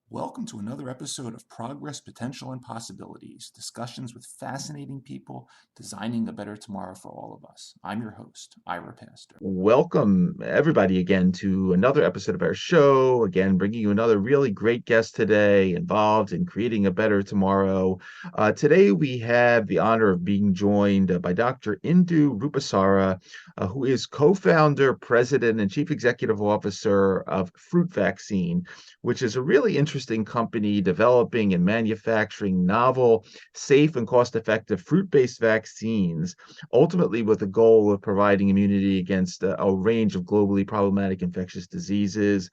Welcome to another episode of Progress, Potential, and Possibilities, discussions with fascinating people designing a better tomorrow for all of us. I'm your host, Ira Pastor. Welcome, everybody, again to another episode of our show. Again, bringing you another really great guest today involved in creating a better tomorrow. Today, we have the honor of being joined by Dr. Indu Rupassara, who is co-founder, president, and chief executive officer of FruitVaccine, which is a really interesting company developing and manufacturing novel, safe, and cost-effective fruit-based vaccines, ultimately with the goal of providing immunity against a range of globally problematic infectious diseases.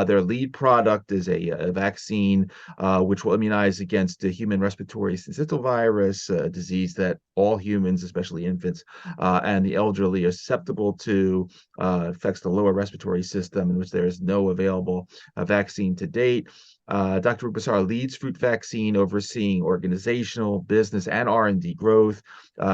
Their lead product is a vaccine which will immunize against the human respiratory syncytial virus, a disease that all humans, especially infants and the elderly, are susceptible to. Affects the lower respiratory system, in which there is no available vaccine to date. Dr. Rupassara leads FruitVaccine, overseeing organizational, business, and R&D growth.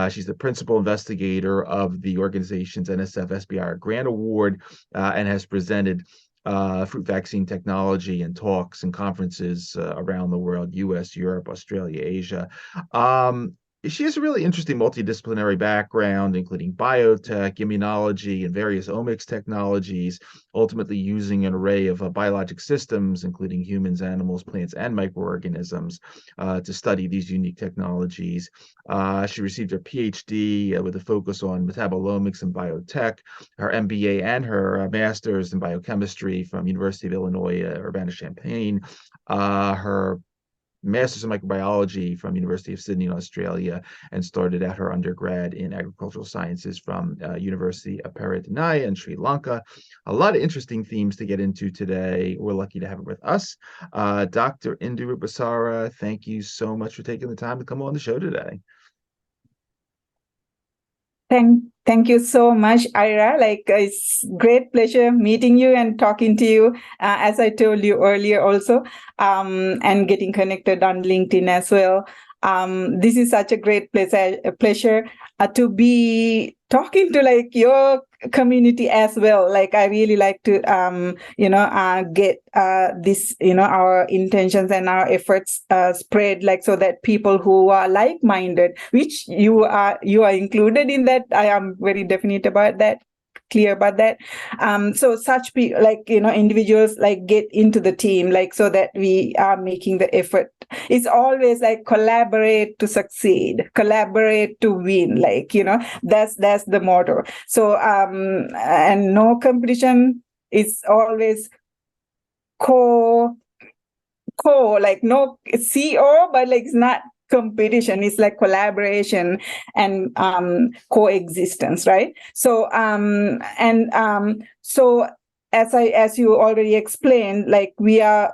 She's the principal investigator of the organization's NSF-SBIR grant award and has presented fruit vaccine technology and talks and conferences around the world, US, Europe, Australia, Asia. She has a really interesting multidisciplinary background, including biotech, immunology, and various omics technologies, ultimately using an array of biologic systems, including humans, animals, plants, and microorganisms, to study these unique technologies. She received her Ph.D. With a focus on metabolomics and biotech, her MBA and her master's in biochemistry from University of Illinois, Urbana-Champaign, her master's in microbiology from University of Sydney in Australia, and started out her undergrad in agricultural sciences from University of Peradeniya in Sri Lanka. A lot of interesting themes to get into today. We're lucky to have her with us. Dr. Indu Rupassara, thank you so much for taking the time to come on the show today. Thank you so much, Ira. It's great pleasure meeting you and talking to you, as I told you earlier also, and getting connected on LinkedIn as well. This is such a great pleasure to be talking to your community as well. I really like to get this our intentions and our efforts spread so that people who are like-minded, which you are included in that. I am very definite about that, clear about that. So such people, individuals, get into the team, so that we are making the effort. It's always collaborate to succeed, collaborate to win. That's the motto. So and no competition is always no CO, but it's not competition. It's collaboration and coexistence, right? So so as you already explained, we are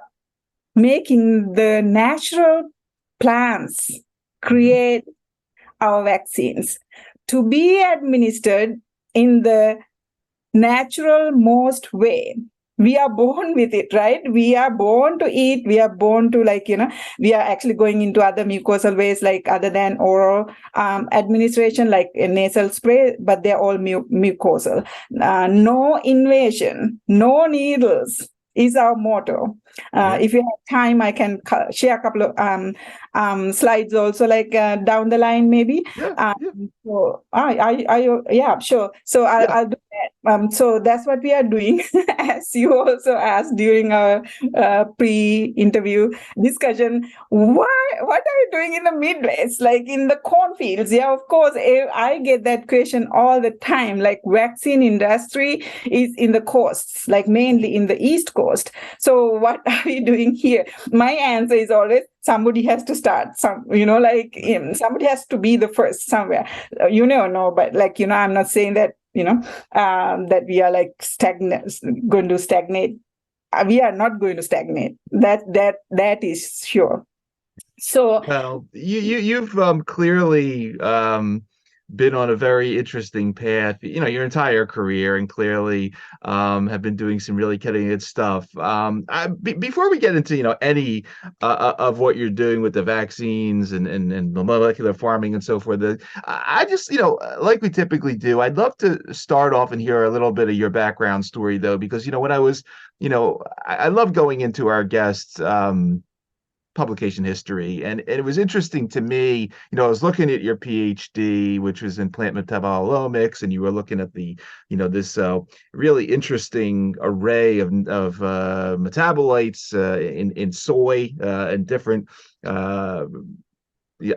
making the natural plants create our vaccines to be administered in the natural most way. We are born with it, right? We are born to eat. We are born to we are actually going into other mucosal ways, other than oral administration, like a nasal spray, but they're all mucosal. No invasion, no needles is our motto. If you have time, I can share a couple of slides also, down the line, maybe. Yeah. So, sure. So I'll do that. So that's what we are doing, as you also asked during our pre-interview discussion. What are you doing in the Midwest, like in the cornfields? Yeah, of course, I get that question all the time. Like, vaccine industry is in the coasts, like mainly in the East Coast. So what are we doing here? My answer is always, somebody has to start. Somebody has to be the first somewhere. No, but like, I'm not saying that, that we are like going to stagnate. We are not going to stagnate. That is sure. So, well, you've clearly been on a very interesting path, your entire career, and clearly have been doing some really cutting-edge stuff. Before we get into, any of what you're doing with the vaccines and molecular farming and so forth, I just, like we typically do, I'd love to start off and hear a little bit of your background story, though, because, when I was, I love going into our guests' publication history. And it was interesting to me, I was looking at your Ph.D., which was in plant metabolomics, and you were looking at the, this really interesting array of metabolites in soy and different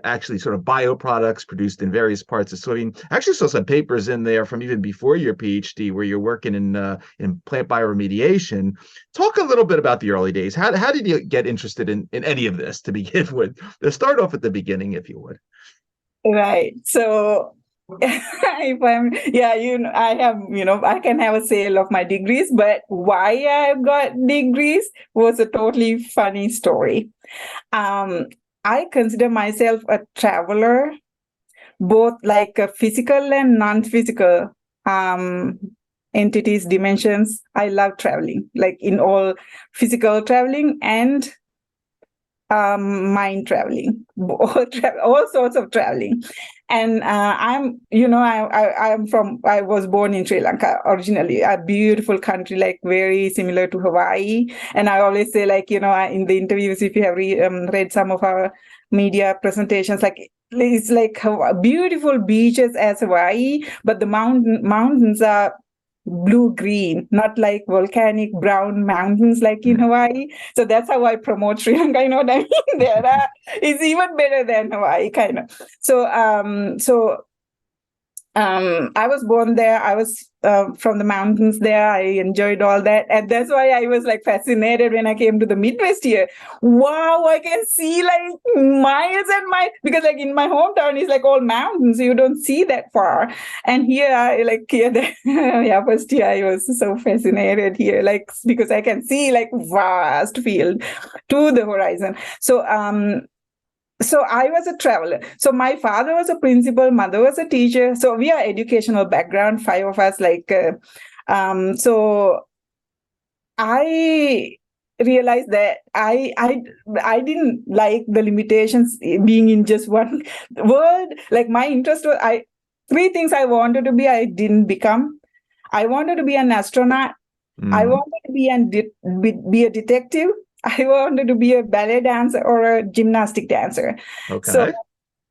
actually sort of bioproducts produced in various parts of soybean. I actually saw some papers in there from even before your PhD where you're working in plant bioremediation. Talk a little bit about the early days. How did you get interested in any of this to begin with? Let's start off at the beginning, if you would. Right. So if I have, I can have a sale of my degrees, but why I got degrees was a totally funny story. I consider myself a traveler, both like a physical and non-physical entities, dimensions. I love traveling, like in all physical traveling and mind traveling, all sorts of traveling. And I was born in Sri Lanka originally, a beautiful country, like very similar to Hawaii. And I always say, like, in the interviews, if you have read some of our media presentations, like, it's like beautiful beaches as Hawaii, but the mountains are blue-green, not like volcanic brown mountains like in Hawaii. So that's how I promote Sri Lanka. You know what I mean? It's even better than Hawaii, kind of. So, I was born there. I was from the mountains there. I enjoyed all that. And that's why I was like fascinated when I came to the Midwest here. Wow, I can see like miles and miles, because like in my hometown is like all mountains. So you don't see that far. And here, first year I was so fascinated here, like, because I can see like vast field to the horizon. So I was a traveler. So my father was a principal, mother was a teacher. So we are educational background, 5 of us. So I realized that I didn't like the limitations being in just one world. Like my interest was 3 things I wanted to be. I didn't become. I wanted to be an astronaut. I wanted to be a detective. I wanted to be a ballet dancer or a gymnastic dancer. Okay. So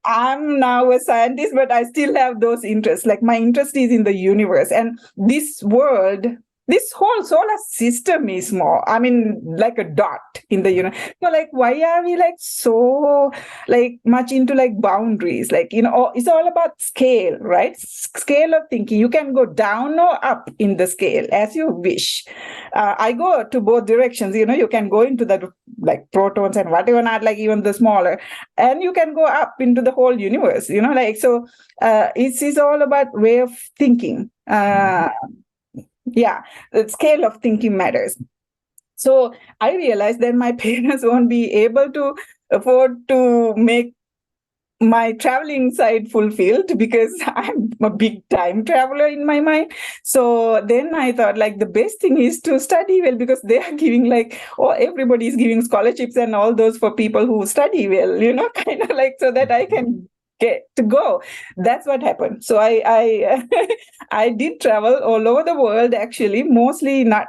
I'm now a scientist, but I still have those interests. Like my interest is in the universe and this world. This whole solar system is small. I mean, like a dot in the universe. So, like, why are we like so like much into like boundaries? Like, it's all about scale, right? Scale of thinking. You can go down or up in the scale as you wish. I go to both directions. You can go into the like protons and whatever, not like even the smaller, and you can go up into the whole universe. It's all about way of thinking. Yeah, the scale of thinking matters. So I realized that my parents won't be able to afford to make my traveling side fulfilled because I'm a big time traveler in my mind. So then I thought like the best thing is to study well, because they are giving everybody's giving scholarships and all those for people who study well, kind of like, so that I can get to go. That's what happened. So I I did travel all over the world, actually, mostly not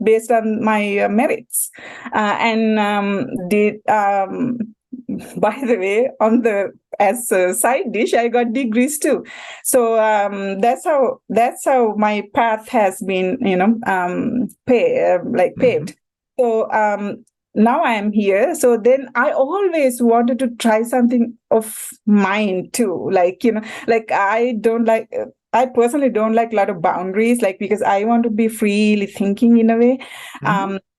based on my merits, and did by the way, as a side dish, I got degrees too. So that's how my path has been, paved. So now I am here. So then I always wanted to try something of mine too. I personally don't like a lot of boundaries, because I want to be freely thinking in a way.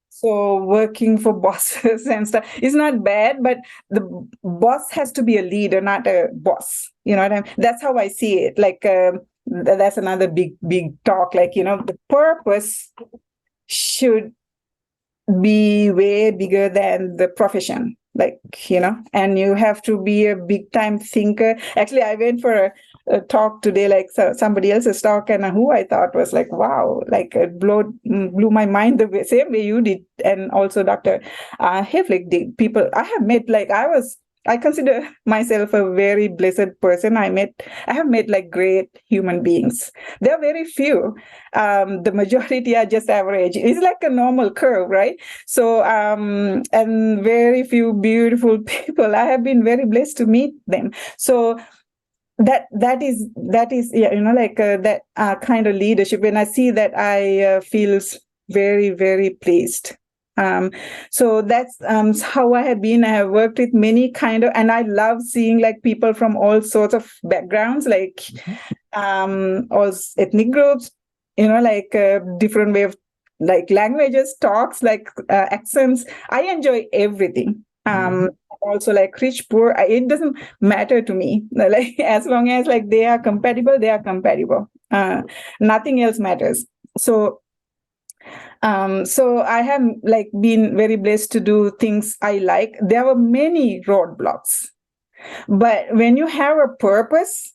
So working for bosses and stuff is not bad, but the boss has to be a leader, not a boss. You know what I mean? That's how I see it. That's another big talk. The purpose should be way bigger than the profession. And you have to be a big time thinker. Actually, I went for a talk today, somebody else's talk, and who I thought was wow, it blew my mind the same way you did, and also Dr. Heflick did. People I have met, I consider myself a very blessed person. I have met great human beings. There are very few. The majority are just average. It's like a normal curve, right? So, and very few beautiful people. I have been very blessed to meet them. So that is that kind of leadership. When I see that, I feels very, very pleased. So that's how I have been. I have worked with many and I love seeing people from all sorts of backgrounds, all ethnic groups, different way of languages, talks, accents. I enjoy everything. Also rich, poor, it doesn't matter to me. As long as they are compatible, they are compatible. Nothing else matters. So I have been very blessed to do things I like. There were many roadblocks, but when you have a purpose,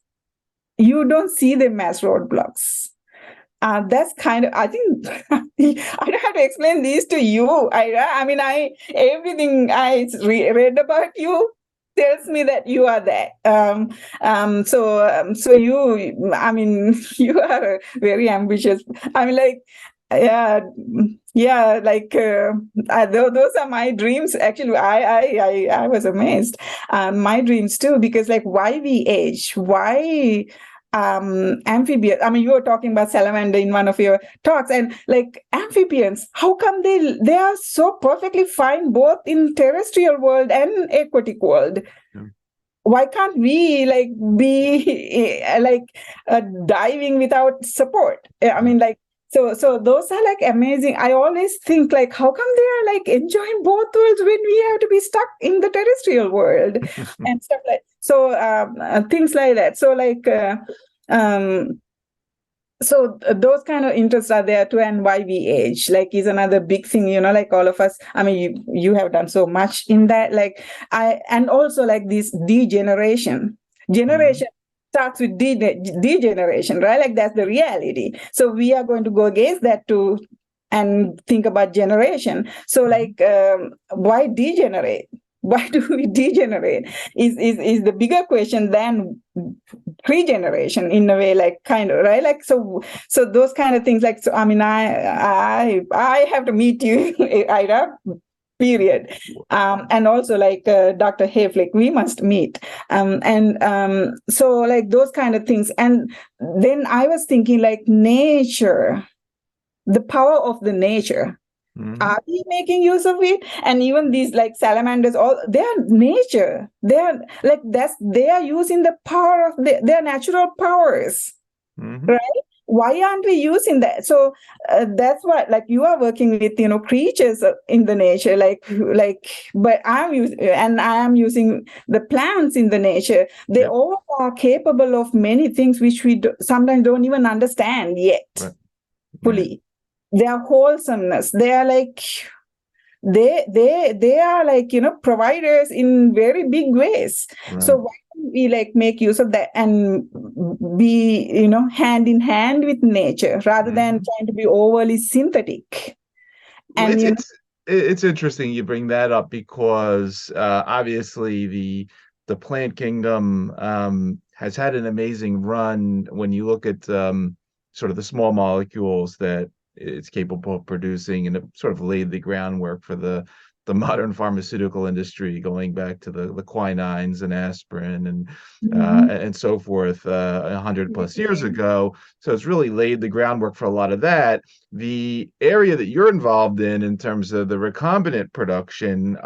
you don't see them as roadblocks. That's kind of, I think, I don't have to explain these to you, Ira. I mean, everything I read about you tells me that you are that. So you, I mean, you are very ambitious. I mean, those are my dreams. Actually, I was amazed. My dreams too, because why we age? Why amphibians? I mean, you were talking about salamander in one of your talks, and amphibians, how come they are so perfectly fine both in terrestrial world and aquatic world? Why can't we be diving without support? I mean, so those are amazing. I always think how come they are enjoying both worlds when we have to be stuck in the terrestrial world and stuff so things like that. So so those kind of interests are there too, and why we age is another big thing. All of us. I mean, you have done so much in that. And also this degeneration. Generation starts with degeneration, right? That's the reality. So we are going to go against that too and think about generation. So why degenerate? Why do we degenerate is the bigger question than regeneration in a way, kind of, right? So those kind of things, so I mean, I have to meet you, Ira, period. And also Dr. Heflick, we must meet. So those kind of things. And then I was thinking nature, the power of the nature. Are we making use of it? And even these salamanders, all they are nature. They are they are using the power of their natural powers, right? Why aren't we using that? So that's what you are working with creatures in the nature, but I am using the plants in the nature. They all are capable of many things which we sometimes don't even understand yet fully. Their wholesomeness, they are they are providers in very big ways. So why don't we make use of that and be hand in hand with nature rather than trying to be overly synthetic? And it's interesting you bring that up, because obviously the plant kingdom has had an amazing run when you look at sort of the small molecules that it's capable of producing, and it sort of laid the groundwork for the the modern pharmaceutical industry, going back to the quinines and aspirin and so forth 100 plus years ago. So it's really laid the groundwork for a lot of that. The area that you're involved in terms of the recombinant production,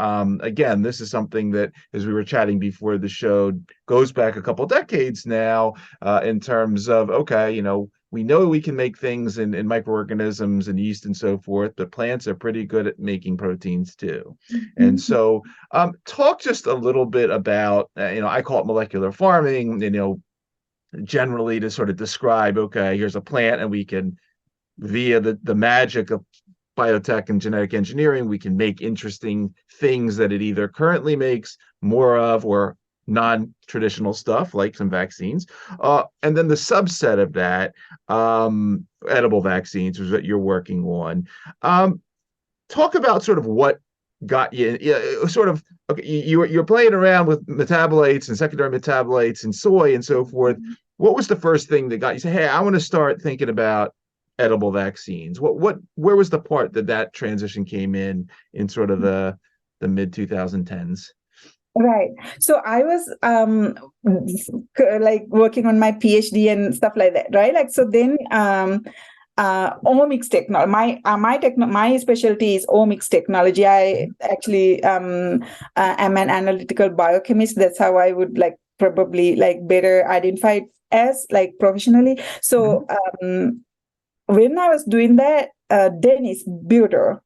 again, this is something that, as we were chatting before the show, goes back a couple decades now in terms of, okay, we know we can make things in microorganisms and yeast and so forth, but plants are pretty good at making proteins too. And so talk just a little bit about, I call it molecular farming, generally to sort of describe, okay, here's a plant and we can, via the magic of biotech and genetic engineering, we can make interesting things that it either currently makes more of or non-traditional stuff like some vaccines, and then the subset of that, edible vaccines, is what you're working on. Talk about sort of what got you, sort of, okay, you're playing around with metabolites and secondary metabolites and soy and so forth. What was the first thing that got you to say, hey, I want to start thinking about edible vaccines? Where was the part that transition came in sort of the mid 2010s? Right. So I was like working on my PhD and stuff like that, right? Like, so then omics technology, my specialty is omics technology. I actually am an analytical biochemist. That's how I would probably better identify it as professionally. So when I was doing that, Dennis Buter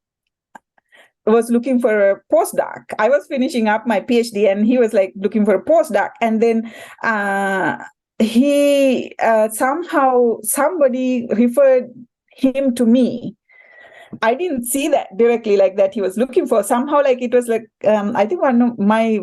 was looking for a postdoc. I was finishing up my PhD and he was looking for a postdoc. And then he somehow somebody referred him to me. I didn't see that directly that he was looking for. Somehow it was I think one of my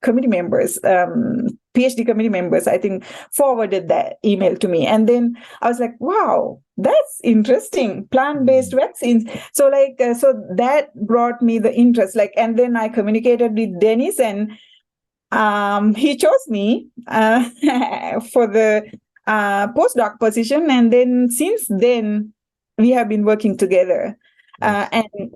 committee members, PhD committee members, I think, forwarded that email to me. And then I was like, wow, that's interesting, plant-based vaccines. So so that brought me the interest. And then I communicated with Dennis and he chose me for the postdoc position. And then since then, we have been working together. And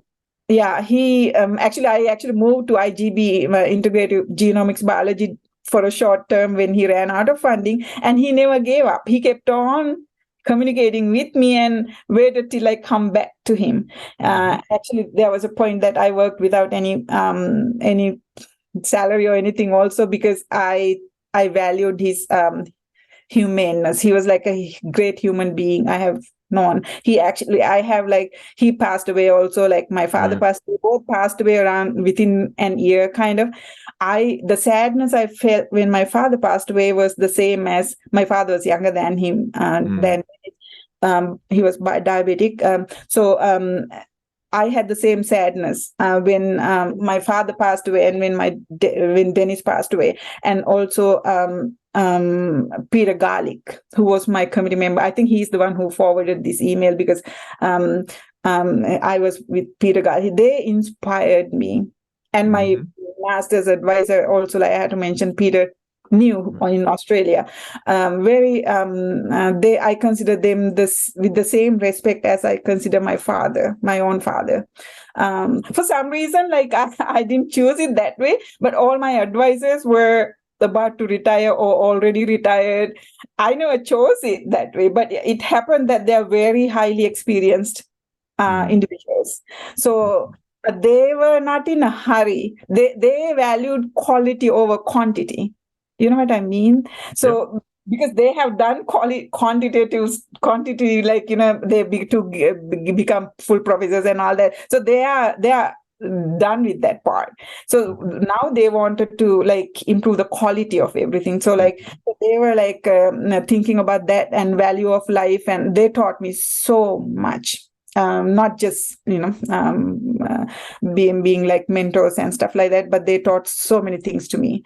yeah, he I actually moved to IGB, Integrative Genomics Biology, for a short term when he ran out of funding, and he never gave up. He kept on communicating with me and waited till I come back to him. Actually, there was a point that I worked without any salary or anything also, because I valued his humaneness. He was a great human being I have known. He passed away also, my father passed away, both passed away around within an year kind of. The sadness I felt when my father passed away was the same as my father was younger than him. Then he was diabetic. I had the same sadness when my father passed away and when Dennis passed away, and also Peter Garlic, who was my committee member. I think he's the one who forwarded this email, because I was with Peter Garlic. They inspired me, and my master's advisor also. I had to mention Peter New in Australia. I consider them with the same respect as I consider my own father. For some reason, I didn't choose it that way, but all my advisors were about to retire or already retired. I never chose it that way, but it happened that they're very highly experienced individuals. So they were not in a hurry. They valued quality over quantity. You know what I mean? So because they have done quantity, they become full professors and all that. So they are done with that part. So now they wanted to improve the quality of everything. So they were thinking about that and value of life, and they taught me so much. Not just being mentors and stuff like that, but they taught so many things to me.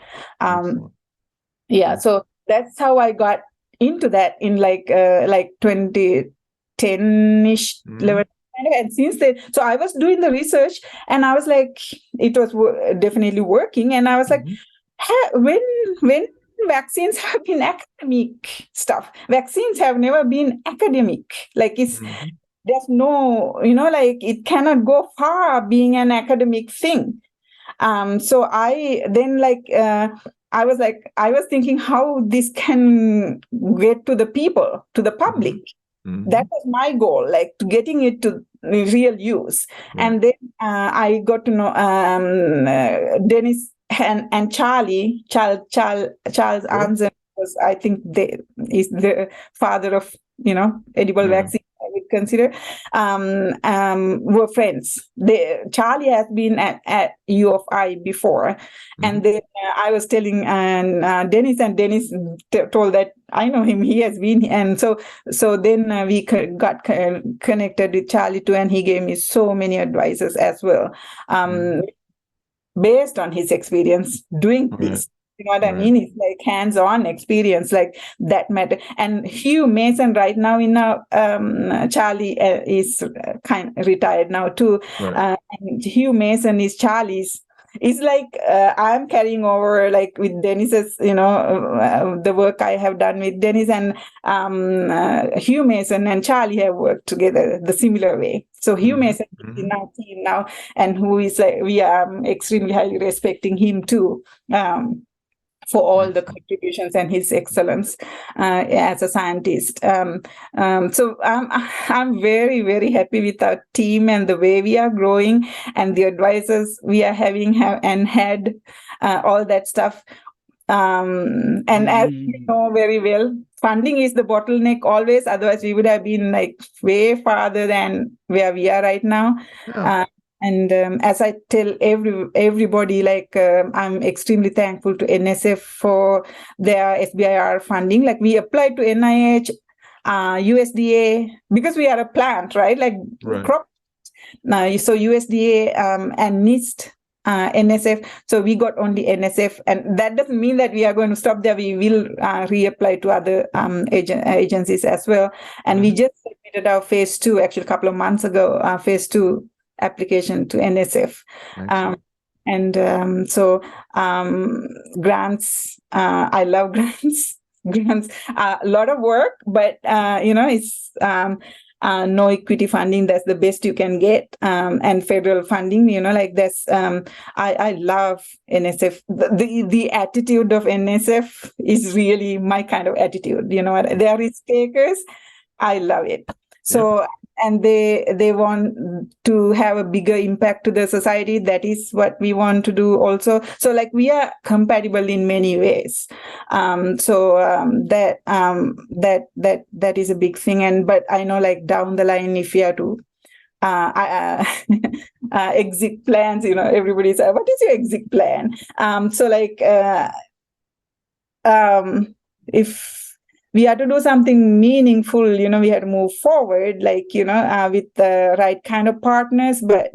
So that's how I got into that in 2010-ish, 11. And since then, so I was doing the research, and I was it was definitely working, and I was when vaccines have been academic stuff, vaccines have never been academic. It's there's no, like it cannot go far being an academic thing. So I then I was thinking how this can get to the people, to the public. That was my goal, like to getting it to real use. Right. And then I got to know Dennis and Charles Anzen was, I think, is the father of edible vaccine, I would consider. Were friends. Charlie has been at U of I before, and then I was telling Dennis, and Dennis told that I know him. He has been, and so then we got connected with Charlie too, and he gave me so many advices as well, based on his experience doing this. You know what I mean? It's like hands-on experience, like that matter. And Hugh Mason right now in our Charlie is kind of retired now too. And Hugh Mason is Charlie's. It's like I'm carrying over, like with Dennis's, the work I have done with Dennis, and Hugh Mason and Charlie have worked together the similar way. So Hugh Mason is in our team now, and who is like, we are extremely highly respecting him too. For all the contributions and his excellence as a scientist. So I'm very, very happy with our team and the way we are growing and the advisors we are having and had all that stuff. And as you know very well, funding is the bottleneck always. Otherwise, we would have been like way farther than where we are right now. And as I tell everybody, like I'm extremely thankful to NSF for their SBIR funding. Like we applied to NIH, USDA, because we are a plant, right? Like crop. So USDA and NIST, NSF. So we got only NSF, and that doesn't mean that we are going to stop there. We will reapply to other agencies as well. And we just submitted our phase 2, actually a couple of months ago, phase 2 application to NSF. So grants, I love grants. Grants, a lot of work, but it's no equity funding. That's the best you can get, and federal funding. Like that's. I love NSF. The attitude of NSF is really my kind of attitude. They are risk takers. I love it. So. And they want to have a bigger impact to the society. That is what we want to do also. So like we are compatible in many ways. That is a big thing. But I know, like down the line, if we are to exit plans, everybody says, what is your exit plan? If we had to do something meaningful, we had to move forward, with the right kind of partners. But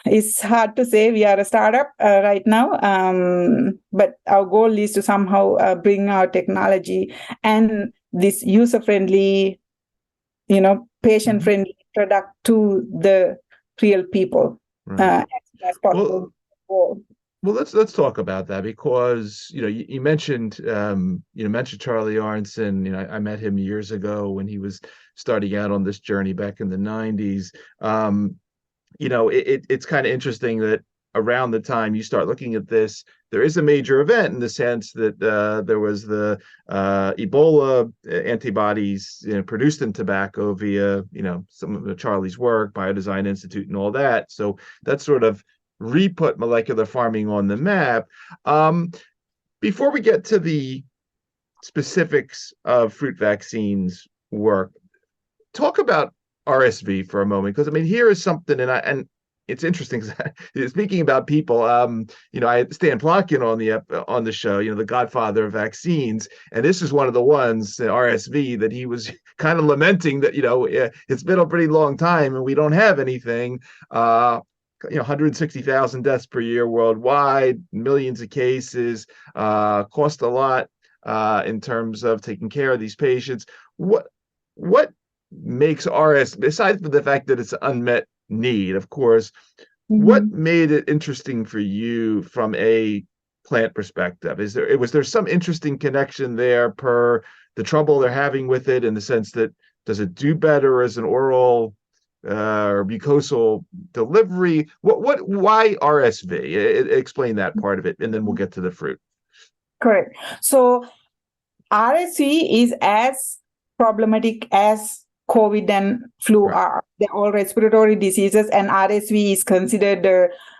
it's hard to say. We are a startup right now. But our goal is to somehow bring our technology and this user-friendly, patient-friendly product to the real people as soon as possible. Well, let's talk about that, because you mentioned mentioned Charlie Aronson. I met him years ago when he was starting out on this journey back in the 90s. It's kind of interesting that around the time you start looking at this, there is a major event in the sense that there was the Ebola antibodies produced in tobacco via some of Charlie's work, Biodesign Institute, and all that. So that's sort of re-put molecular farming on the map. Before we get to the specifics of FruitVaccine's work, talk about RSV for a moment, because here is something, and it's interesting. Speaking about people, I had Stan Plotkin on the show, the godfather of vaccines, and this is one of the ones, RSV, that he was kind of lamenting that it's been a pretty long time and we don't have anything. 160,000 deaths per year worldwide, millions of cases, cost a lot in terms of taking care of these patients. What makes RSV, besides the fact that it's an unmet need, of course, what made it interesting for you from a plant perspective? Was there some interesting connection there per the trouble they're having with it, in the sense that Does it do better as an oral or mucosal delivery? Why RSV? Explain that part of it, and then we'll get to the fruit. Correct. So RSV is as problematic as COVID and flu are. They're all respiratory diseases, and RSV is considered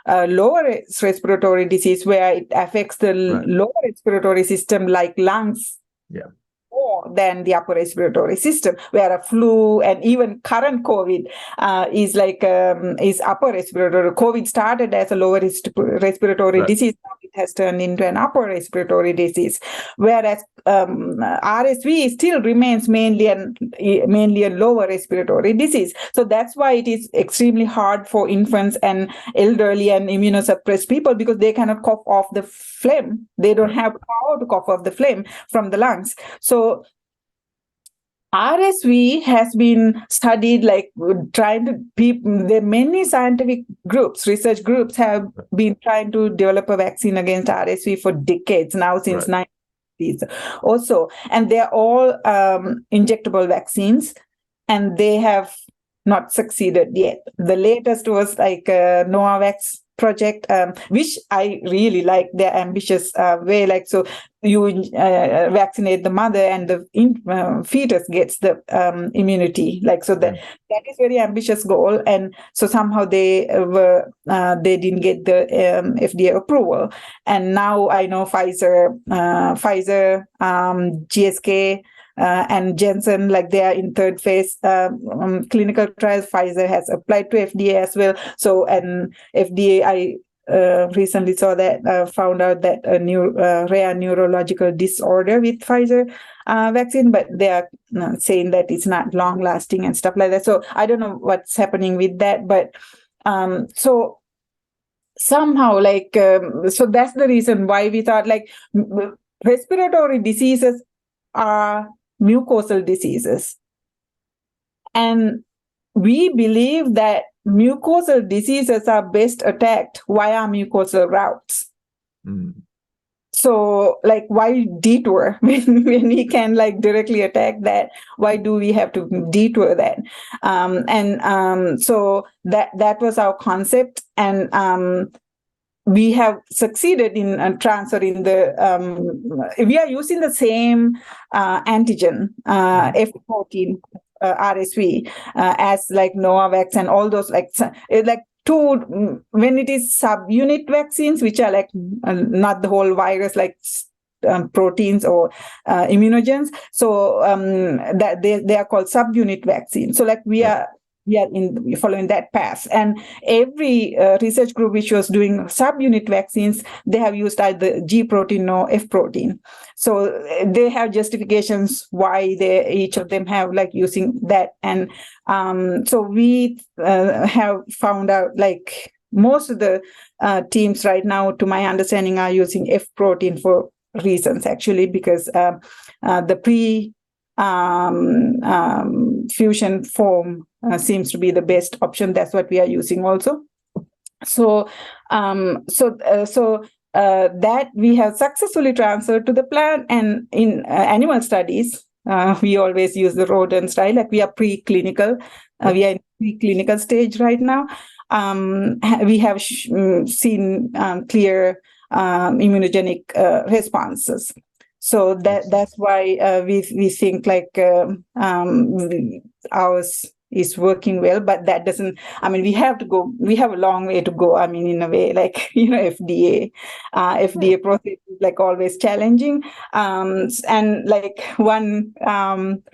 a lower respiratory disease where it affects the lower respiratory system, like lungs. Yeah. More than the upper respiratory system, where a flu and even current COVID is upper respiratory. COVID started as a lower respiratory disease. Now it has turned into an upper respiratory disease, whereas RSV still remains mainly a lower respiratory disease. So that's why it is extremely hard for infants and elderly and immunosuppressed people, because they cannot cough off the phlegm. They don't have power to cough off the phlegm from the lungs. So RSV has been studied, there are many scientific groups, research groups have been trying to develop a vaccine against RSV for decades now, since 1990s also. And they're all injectable vaccines, and they have not succeeded yet. The latest was Novavax project, which I really like. Their ambitious way, so you vaccinate the mother and the fetus gets the immunity, that is very ambitious goal. And so somehow they didn't get the FDA approval. And now I know Pfizer, GSK, and Janssen, they are in third phase clinical trials. Pfizer has applied to FDA as well. So, and FDA, I recently found out that a rare neurological disorder with Pfizer vaccine, but they are saying that it's not long lasting and stuff like that. So I don't know what's happening with that, but so somehow so that's the reason why we thought respiratory diseases are mucosal diseases, and we believe that mucosal diseases are best attacked via mucosal routes. So why detour when we can directly attack that? Why do we have to detour that? So that was our concept, and we have succeeded in transferring we are using the same antigen, F14 RSV, as Novavax and all those when it is subunit vaccines, which are not the whole virus, proteins or immunogens. So that they are called subunit vaccines. So we are following that path. And every research group which was doing subunit vaccines, they have used either G protein or F protein. So they have justifications why each of them have using that. And so we have found out most of the teams right now, to my understanding, are using F protein for reasons, actually, because the fusion form seems to be the best option. That's what we are using also. So that we have successfully transferred to the plant, and in animal studies, we always use the rodent style. We are preclinical. We are in preclinical stage right now. We have seen clear immunogenic responses. So that's why we think ours is working well, but that doesn't, we have a long way to go. In a way, FDA process is always challenging. And one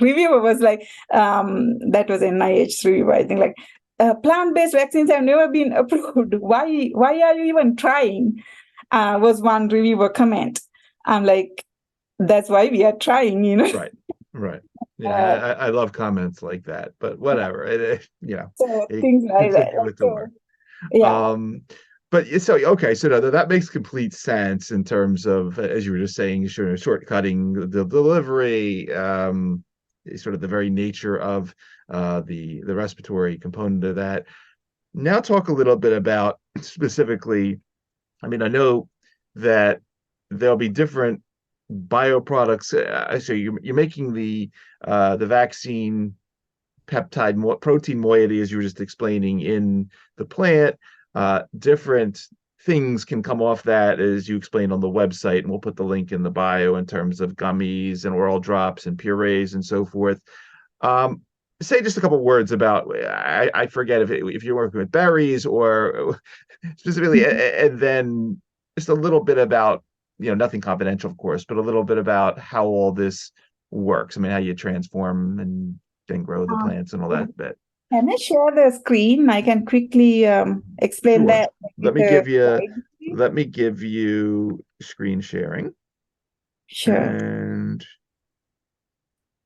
reviewer was that was NIH review, I think, plant-based vaccines have never been approved. Why are you even trying? Was one reviewer comment. I'm that's why we are trying, Right. Yeah, I love comments like that, but whatever. So things like that. But okay, so no, that makes complete sense in terms of, as you were just saying, shortcutting the delivery, sort of the very nature of the respiratory component of that. Now talk a little bit about specifically, I know that there'll be different bioproducts. So you're making the vaccine peptide protein moiety, as you were just explaining, in the plant. Different things can come off that, as you explained on the website, and we'll put the link in the bio in terms of gummies and oral drops and purees and so forth. Say just a couple words about, I forget if you're working with berries or specifically, and then just a little bit about, nothing confidential, of course, but a little bit about how all this works. I mean, how you transform and then grow the plants and all that bit. Can I share the screen? I can quickly explain Sure. that. Let me give you screen sharing. Sure. And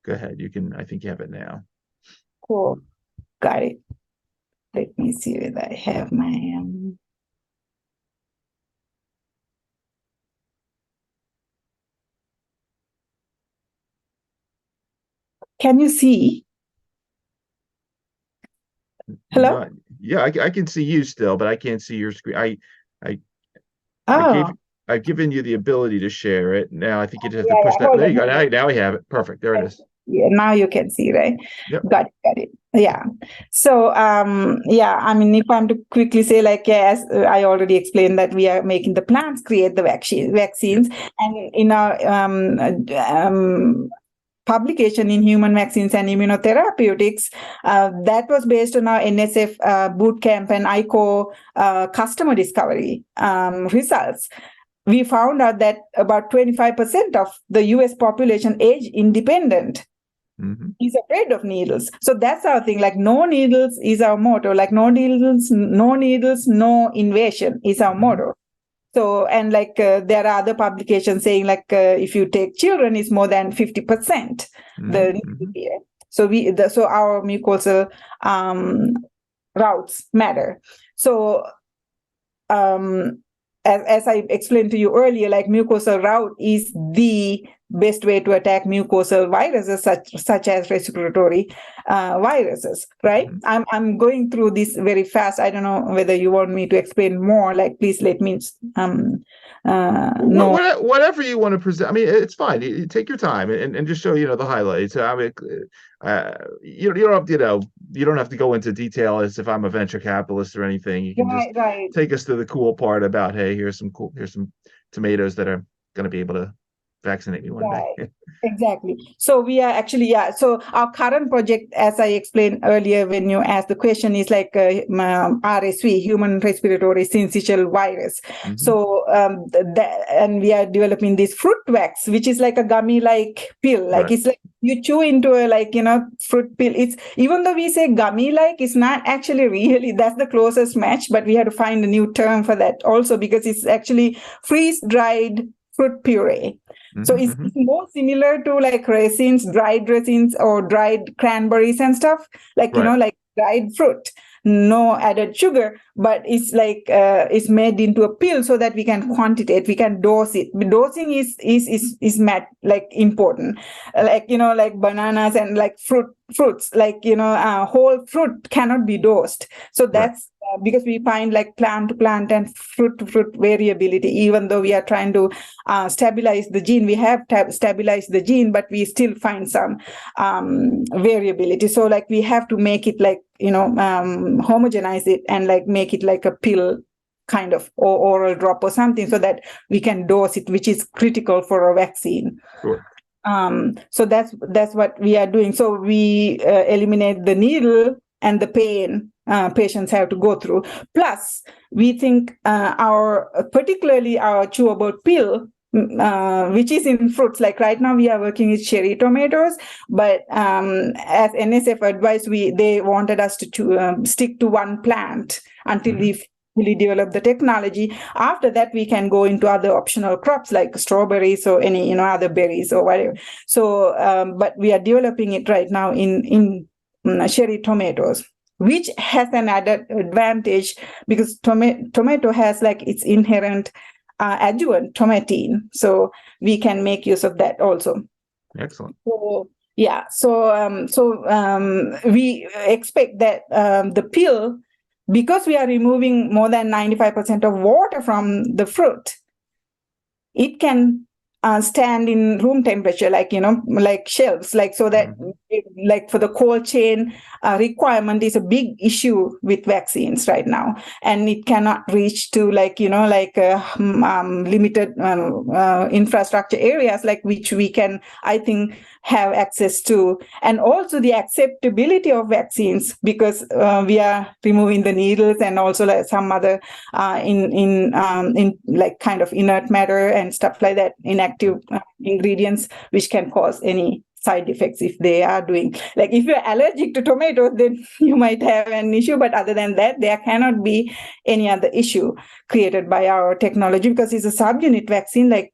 go ahead. I think you have it now. Cool. Got it. Let me see whether I have my Can you see? Hello? Yeah, I can see you still, but I can't see your screen. I've given you the ability to share it. Now I think you just have to push that. There you go. Now we have it. Perfect. There it is. Yeah, now you can see, right? Yep. Got it. Yeah. So, I mean, if I'm to quickly say, like, as I already explained, that we are making the plants create the vaccines, and in our publication in Human Vaccines and Immunotherapeutics, that was based on our NSF bootcamp and ICO customer discovery results. We found out that about 25% of the US population, age independent, is afraid of needles. So that's our thing. Like, no needles is our motto. Like, no needles, no invasion is our motto. So, and like there are other publications saying, like, if you take children, it's more than 50% the needle. So our mucosal routes matter. So as I explained to you earlier, like, mucosal route is the best way to attack mucosal viruses such as respiratory viruses, right? I'm going through this very fast. I don't know whether you want me to explain more. Like, please let me know. Whatever you want to present. I mean, it's fine. You take your time and just show the highlights. I mean, you don't have to go into detail as if I'm a venture capitalist or anything. You can just take us to the cool part about, hey, here's some tomatoes that are going to be able to vaccinate me one day. Exactly. So we are actually, so our current project, as I explained earlier when you asked the question, is like RSV, human respiratory syncytial virus. So and we are developing this FruitVax, which is like a gummy-like pill. Like, it's like you chew into a fruit pill. It's, even though we say gummy-like, it's not actually really, that's the closest match, but we had to find a new term for that also, because it's actually freeze-dried fruit puree. So it's more similar to like resins, dried resins, or dried cranberries and stuff, like, like dried fruit, no added sugar, but it's like it's made into a pill so that we can quantitate, we can dose it. Dosing is like important, like, like bananas and like fruits, like, whole fruit cannot be dosed. So that's because we find like plant to plant and fruit to fruit variability. Even though we are trying to stabilize the gene, we have stabilized the gene, but we still find some variability. So like, we have to make it like, homogenize it and like make it like a pill kind of, or oral drop or something, so that we can dose it, which is critical for a vaccine. Sure. So that's what we are doing. So we eliminate the needle and the pain patients have to go through. Plus, we think particularly our chewable pill, which is in fruits. Like right now, we are working with cherry tomatoes, but as NSF advised, they wanted us to stick to one plant until we fully develop the technology. After that, we can go into other optional crops like strawberries or any other berries or whatever. So, but we are developing it right now in cherry tomatoes, which has an added advantage because tomato has like its inherent adjuvant tomatine, so we can make use of that also. Excellent. So we expect that the pill, because we are removing more than 95% of water from the fruit, it can stand in room temperature, like like shelves, like, so that like for the cold chain requirement is a big issue with vaccines right now, and it cannot reach to limited infrastructure areas like which we can, I think, have access to. And also the acceptability of vaccines, because we are removing the needles and also like some other in like kind of inert matter and stuff like that, inactive ingredients which can cause any side effects if they are doing. Like if you're allergic to tomatoes, then you might have an issue, but other than that, there cannot be any other issue created by our technology, because it's a subunit vaccine, like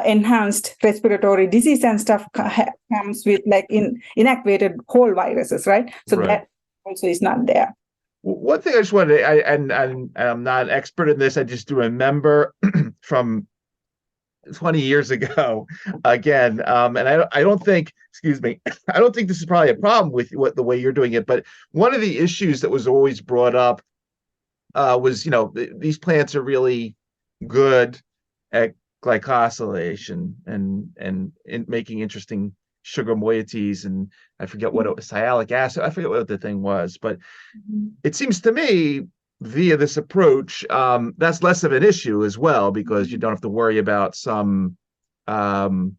enhanced respiratory disease and stuff comes with like inactivated whole viruses, right? So that also is not there. One thing I just wanted to, and I'm not an expert in this, I just do remember from 20 years ago, again, and I don't think, excuse me, I don't think this is probably a problem with the way you're doing it, but one of the issues that was always brought up was, these plants are really good at glycosylation and making interesting sugar moieties, and I forget what it was, sialic acid, I forget what the thing was, but it seems to me via this approach, that's less of an issue as well, because you don't have to worry about some other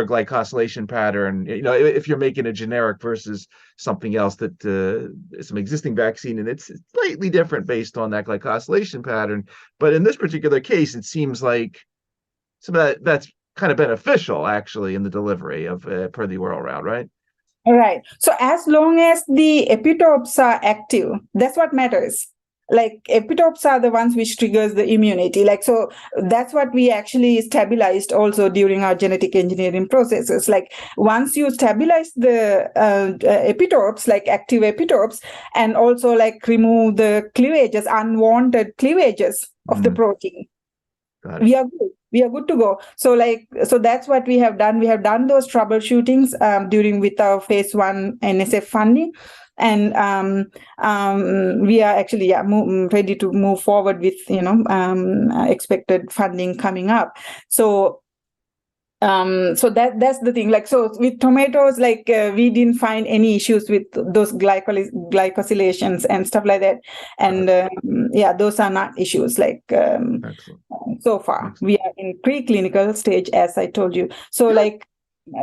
glycosylation pattern. If you're making a generic versus something else that some existing vaccine, and it's slightly different based on that glycosylation pattern. But in this particular case, it seems like some of that's kind of beneficial actually in the delivery of per the oral route, right? Right. So as long as the epitopes are active, that's what matters. Like epitopes are the ones which triggers the immunity. Like, so that's what we actually stabilized also during our genetic engineering processes. Like once you stabilize the epitopes, like active epitopes, and also like remove the cleavages, unwanted cleavages of the protein, we are good. We are good to go. So that's what we have done. We have done those troubleshootings with our phase 1 NSF funding. And we are actually ready to move forward with, expected funding coming up. So that's the thing. Like, so with tomatoes, like we didn't find any issues with those glycosylations and stuff like that. And those are not issues. Like so far, we are in preclinical stage, as I told you. So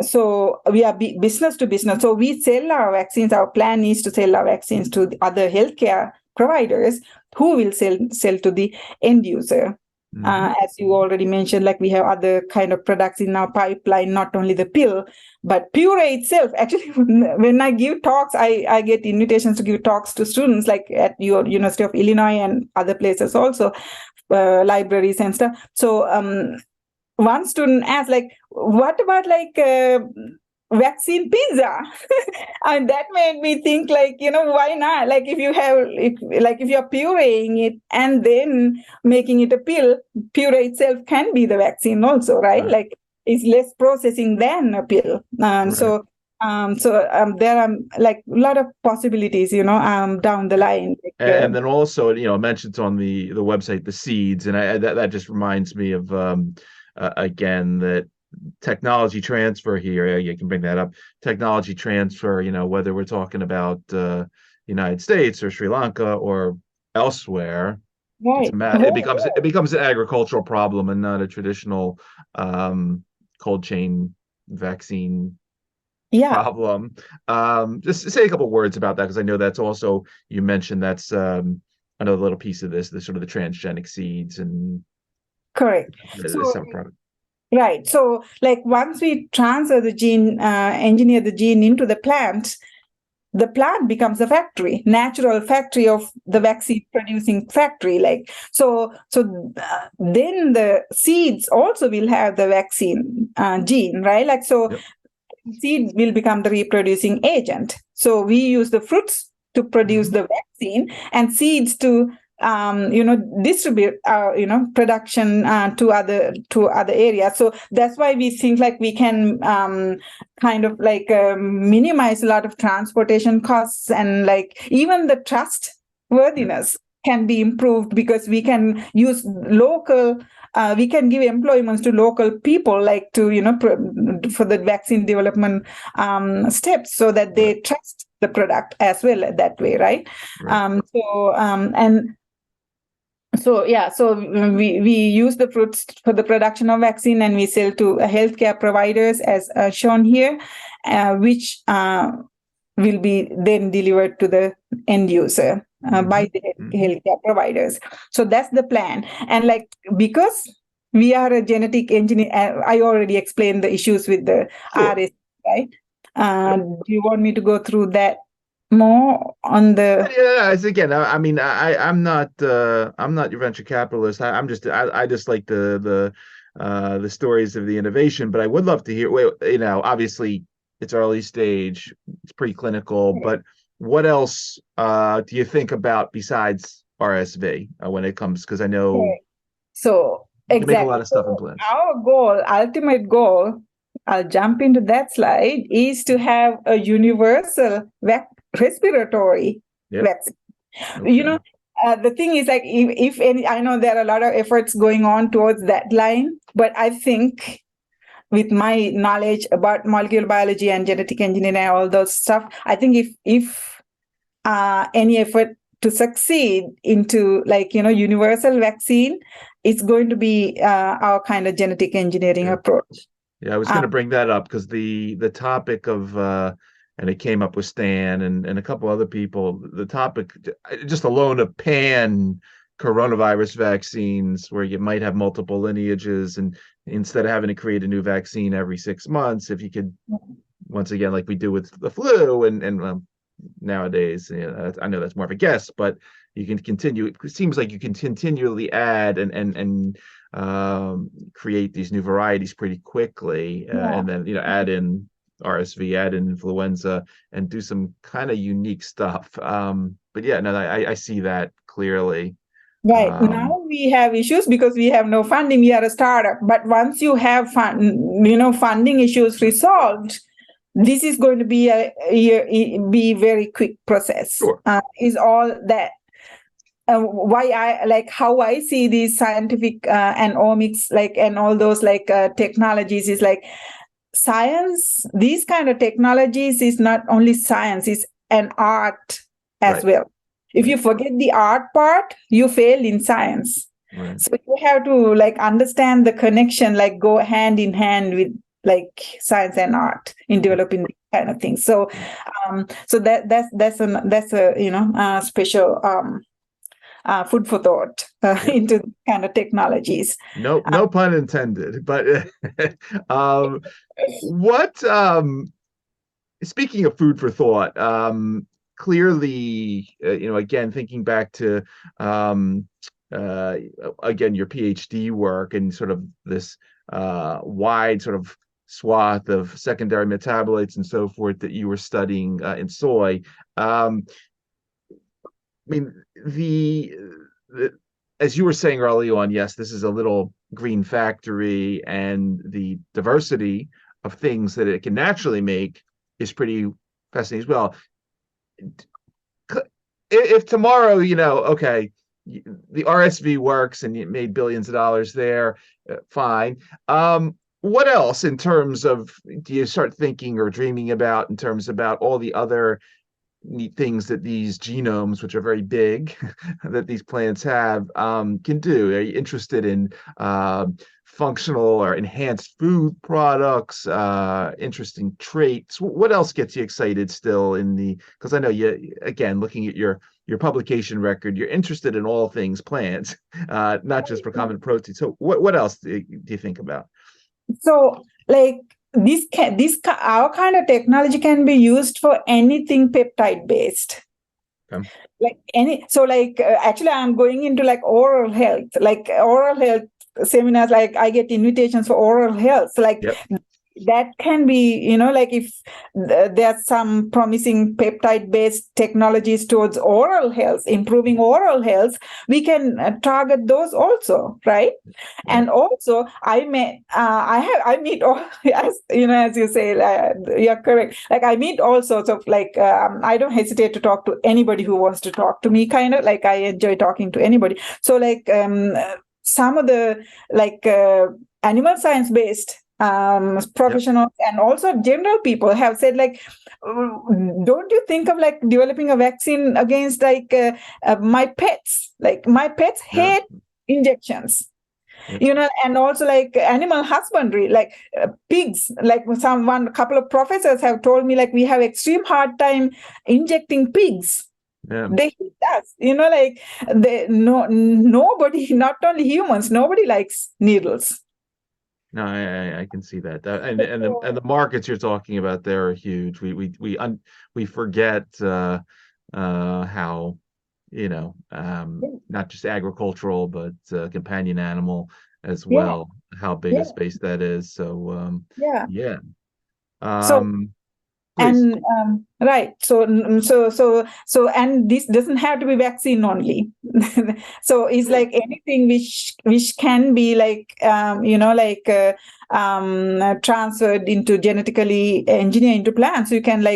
so we are business to business. So we sell our vaccines. Our plan is to sell our vaccines to the other healthcare providers who will sell to the end user. As you already mentioned, like we have other kind of products in our pipeline, not only the pill, but puree itself. Actually, when I give talks, I get invitations to give talks to students, like at your University of Illinois and other places also, libraries and stuff. So one student asked, like, what about like vaccine pizza? And that made me think, like, why not? Like if you're pureeing it and then making it a pill, puree itself can be the vaccine also, right? Like it's less processing than a pill. So there are like a lot of possibilities, down the line. And then also, it mentions on the website the seeds, and that just reminds me of again that technology transfer here. You can bring that up. Technology transfer, whether we're talking about United States or Sri Lanka or elsewhere, right. It becomes an agricultural problem and not a traditional cold chain vaccine problem. Just say a couple words about that, because I know that's also, you mentioned that's another little piece of this, the sort of the transgenic seeds and correct. Right. So like once we transfer the gene, engineer the gene into the plant becomes a factory, natural factory of the vaccine producing factory. Like, so then the seeds also will have the vaccine gene, right? Like, so seed will become the reproducing agent. So we use the fruits to produce the vaccine and seeds to distribute production to other areas. So that's why we think like we can kind of like minimize a lot of transportation costs and like even the trustworthiness can be improved because we can use local. We can give employments to local people, like to for the vaccine development steps, so that they trust the product as well that way, right? So we use the fruits for the production of vaccine, and we sell to healthcare providers as shown here, which will be then delivered to the end user by the healthcare providers. So that's the plan. And because we are a genetic engineer, I already explained the issues with the RSV, right? Do you want me to go through that more on the? Again, I mean, I'm not your venture capitalist. I just like the stories of the innovation, but I would love to hear. Obviously it's early stage, it's preclinical, but what else do you think about besides RSV when it comes? Because I know so you make a lot of stuff in plants. Our ultimate goal, I'll jump into that slide, is to have a universal respiratory vaccine. Okay. The thing is, if any, I know there are a lot of efforts going on towards that line, but I think with my knowledge about molecular biology and genetic engineering and all those stuff, I think if any effort to succeed into universal vaccine, it's going to be our kind of genetic engineering approach. Yeah, I was going to bring that up because the topic of and it came up with Stan and a couple other people, the topic just alone of pan coronavirus vaccines, where you might have multiple lineages, and instead of having to create a new vaccine every 6 months, if you could, once again, like we do with the flu and nowadays, I know that's more of a guess, but you can continue. It seems like you can continually add and create these new varieties pretty quickly, and then add in RSV, add in influenza, and do some kind of unique stuff. But I see that clearly. Right. Now we have issues because we have no funding. We are a startup. But once you have funding issues resolved, this is going to be a very quick process. Sure. Is all that. How I see these scientific and omics and all those technologies is science. These kind of technologies is not only science, it's an art as well. If you forget the art part, you fail in science. Right. So you have to understand the connection, go hand in hand with science and art in developing these kind of things. So that's a special food for thought into these kind of technologies. No pun intended. But what? Speaking of food for thought, clearly, again, thinking back to again your Ph.D. work and sort of this wide sort of swath of secondary metabolites and so forth that you were studying in soy. I mean, as you were saying early on, yes, this is a little green factory, and the diversity of things that it can naturally make is pretty fascinating as well. If tomorrow, okay, the RSV works and it made billions of dollars there, fine. What else in terms of, do you start thinking or dreaming about in terms about all the other neat things that these genomes, which are very big, that these plants have, can do? Are you interested in functional or enhanced food products, interesting traits? What else gets you excited still because I know you, again, looking at your publication record, you're interested in all things plants, not just recombinant protein. So what else do you think about? So our kind of technology can be used for anything peptide based. Okay. Actually I'm going into oral health seminars. I get invitations for oral health. that can be, like if there's some promising peptide-based technologies towards oral health, improving oral health, we can target those also, right? Yeah. And also, I meet all, as you say, you're correct. Like I meet all sorts of I don't hesitate to talk to anybody who wants to talk to me. Kind of like I enjoy talking to anybody. So some of the animal science based professionals and also general people have said don't you think of developing a vaccine against my pets? Like my pets hate injections. And also animal husbandry, pigs, a couple of professors have told me we have extreme hard time injecting pigs. Yeah. They hate us, nobody, not only humans, nobody likes needles. No, I can see that. And the markets you're talking about there are huge. We forget how, not just agricultural, but companion animal as well, how big a space that is. So yeah. Please. And right, so and this doesn't have to be vaccine only. So it's anything which can be transferred into genetically engineered into plants. So you can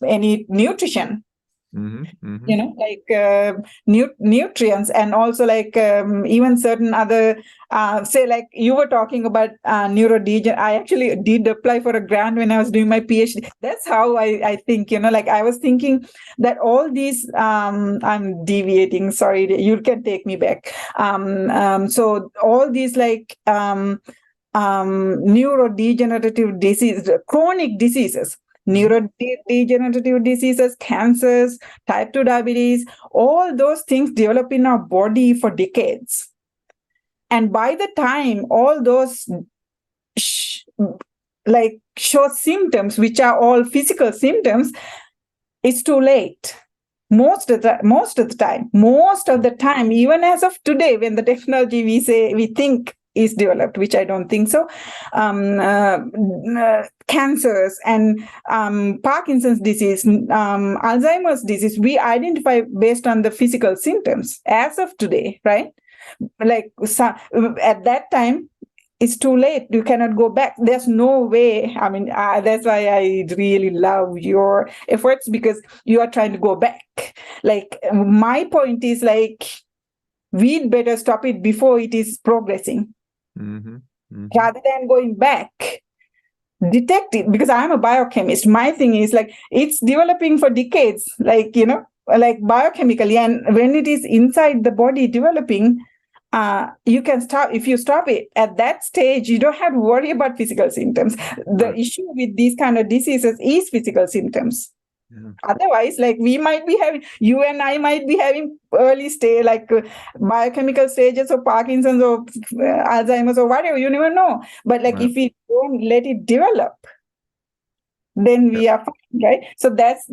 any nutrition. Nutrients, and also even certain other say you were talking about neurodegeneration. I actually did apply for a grant when I was doing my PhD. That's how I think, I was thinking that all these I'm deviating, sorry, you can take me back. So all these neurodegenerative disease, chronic diseases, neurodegenerative diseases, cancers, type 2 diabetes, all those things develop in our body for decades. And by the time all those show symptoms, which are all physical symptoms, it's too late. Most of the time, even as of today, when the technology we think is developed, which I don't think so, cancers and Parkinson's disease, Alzheimer's disease, we identify based on the physical symptoms as of today, right? At that time, it's too late. You cannot go back. There's no way. I mean, that's why I really love your efforts, because you are trying to go back. My point is we'd better stop it before it is progressing. Rather than going back, detect it, because I'm a biochemist. My thing is it's developing for decades, biochemically, and when it is inside the body developing, you can stop. If you stop it at that stage, you don't have to worry about physical symptoms. The issue with these kind of diseases is physical symptoms. Otherwise, we might be having, you and I might be having early stage, biochemical stages of Parkinson's or Alzheimer's or whatever, you never know. But if we don't let it develop, then we are fine, right? So that's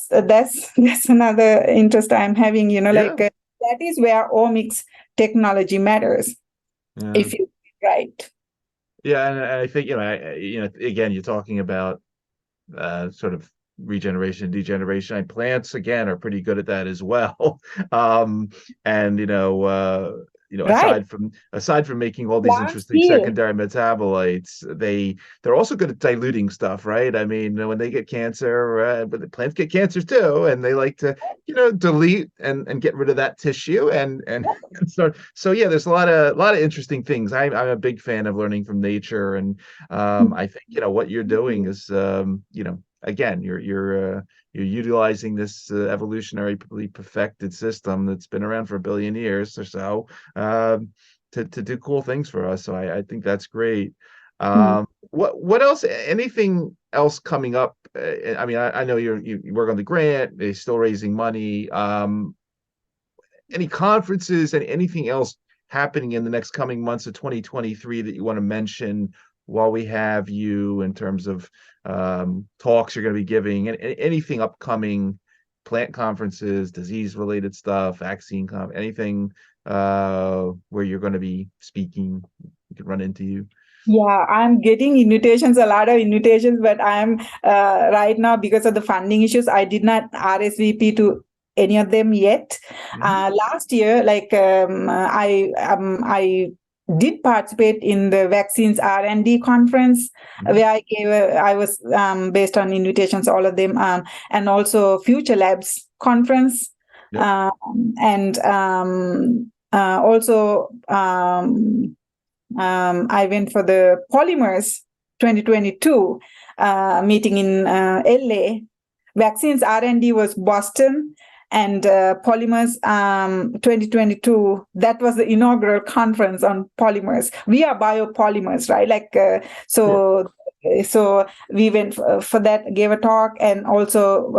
that's another interest I'm having, that is where omics technology matters. If you right. Yeah, and I think again, you're talking about sort of regeneration, degeneration, and plants again are pretty good at that as well. And aside from making all these interesting secondary metabolites, they're also good at diluting stuff, right? I mean, when they get cancer, but the plants get cancers too, and they like to delete and get rid of that tissue and start. So yeah, there's a lot of interesting things. I'm a big fan of learning from nature, and I think what you're doing is again, you're utilizing this evolutionarily perfected system that's been around for 1 billion years or so to do cool things for us. So I think that's great. What else? Anything else coming up? I mean, I know you work on the grant. They're still raising money. Any conferences and anything else happening in the next coming months of 2023 that you want to mention while we have you, in terms of talks you're going to be giving, and anything upcoming, plant conferences, disease related stuff, vaccine anything where you're going to be speaking, we could run into you? Yeah, I'm getting invitations, a lot of invitations, but I'm right now, because of the funding issues, I did not RSVP to any of them yet. Last year, I did participate in the vaccines R&D conference, where I was based on invitations, all of them, and also Future Labs conference, Yep. and also. I went for the Polymers 2022 meeting in LA. Vaccines R&D was Boston, and Polymers 2022, that was the inaugural conference on polymers. We are biopolymers, right? Sure. So we went for that, gave a talk, and also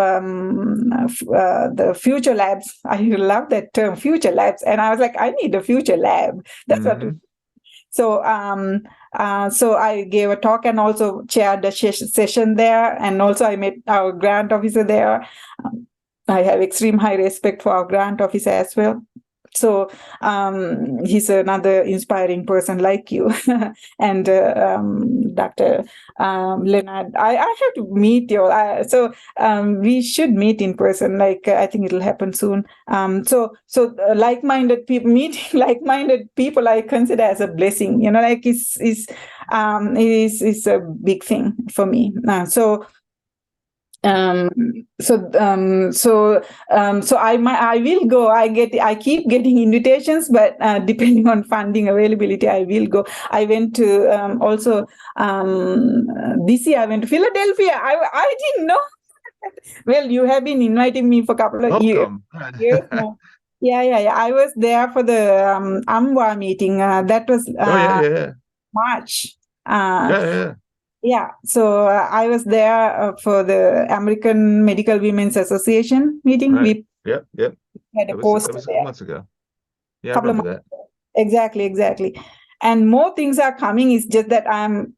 the Future Labs. I love that term, Future Labs. And I was like, I need a Future Lab. That's what. So, so I gave a talk and also chaired the session there, and also I met our grant officer there. I have extreme high respect for our grant officer as well. So he's another inspiring person like you. And Dr. Leonard, I have to meet you. So we should meet in person. I think it'll happen soon. So like-minded people, meeting like-minded people, I consider as a blessing. It's a big thing for me. So I will go. I keep getting invitations, but depending on funding availability, I will go. I went to also this year. I went to Philadelphia. I didn't know. Well, you have been inviting me for a couple of years. Welcome. Years now. Yeah. I was there for the AMWA meeting. That was March. Yeah, so I was there for the American Medical Women's Association meeting. Right. We had a poster That was there. months ago. Yeah, I Couple of remember months that. ago. Exactly. And more things are coming. It's just that I'm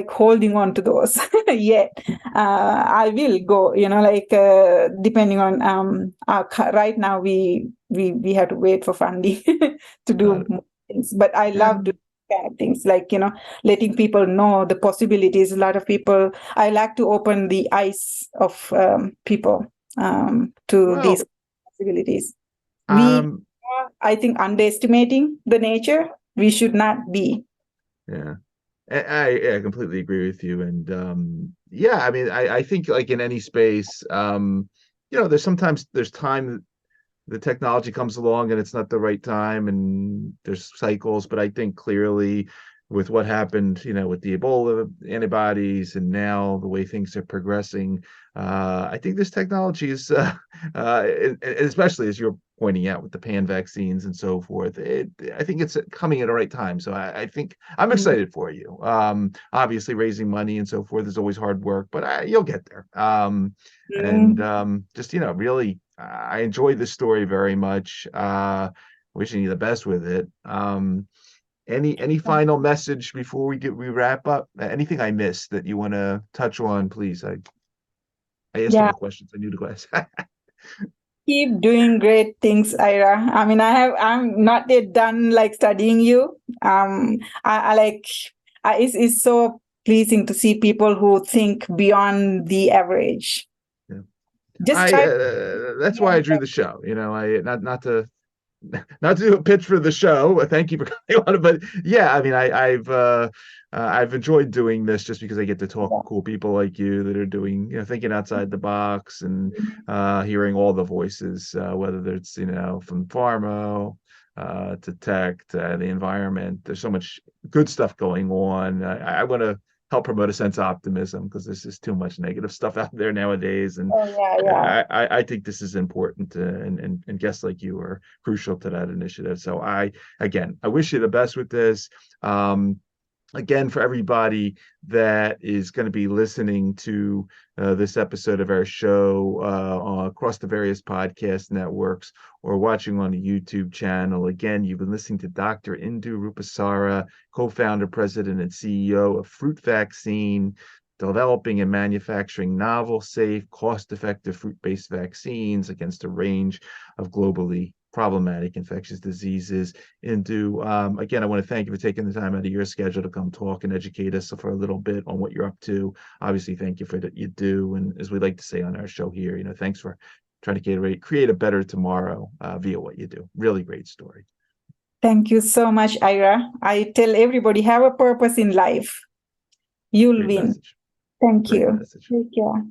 holding on to those yet. I will go, depending on right now we have to wait for funding to do more things. But I love doing things letting people know the possibilities. A lot of people, I like to open the eyes of people to these possibilities. We are, I think, underestimating the nature. We should not be. Yeah. I completely agree with you. And I mean, I think like in any space, there's time the technology comes along and it's not the right time, and there's cycles. But I think clearly with what happened, with the Ebola antibodies and now the way things are progressing, I think this technology is, especially as you're pointing out with the pan vaccines and so forth, I think it's coming at the right time. So I think I'm excited for you. Obviously, raising money and so forth is always hard work, but you'll get there. Just really, I enjoyed this story very much. Wishing you the best with it. Any final message before we wrap up? Anything I missed that you want to touch on, please? I asked all the questions I knew to ask. Keep doing great things, Ira. I mean, I'm not yet done studying you. It's so pleasing to see people who think beyond the average. Yeah. Just try. That's why I drew the show. I not to do a pitch for the show. Thank you for coming on. But yeah, I mean, I've enjoyed doing this just because I get to talk to cool people like you that are doing, thinking outside the box and hearing all the voices, whether it's, from pharma to tech to the environment. There's so much good stuff going on. I want to help promote a sense of optimism because there's just too much negative stuff out there nowadays. And I think this is important, and guests like you are crucial to that initiative. So I wish you the best with this. Again, for everybody that is going to be listening to this episode of our show across the various podcast networks or watching on the YouTube channel, again, you've been listening to Dr. Indu Rupassara, co-founder, president, and CEO of FruitVaccine, developing and manufacturing novel, safe, cost-effective fruit-based vaccines against a range of globally problematic infectious diseases. Indu, again, I want to thank you for taking the time out of your schedule to come talk and educate us for a little bit on what you're up to. Obviously, thank you for what you do. And as we like to say on our show here, thanks for trying to create a better tomorrow via what you do. Really great story. Thank you so much, Ira. I tell everybody, have a purpose in life. You'll win. Message. Thank Great you. message. Take care.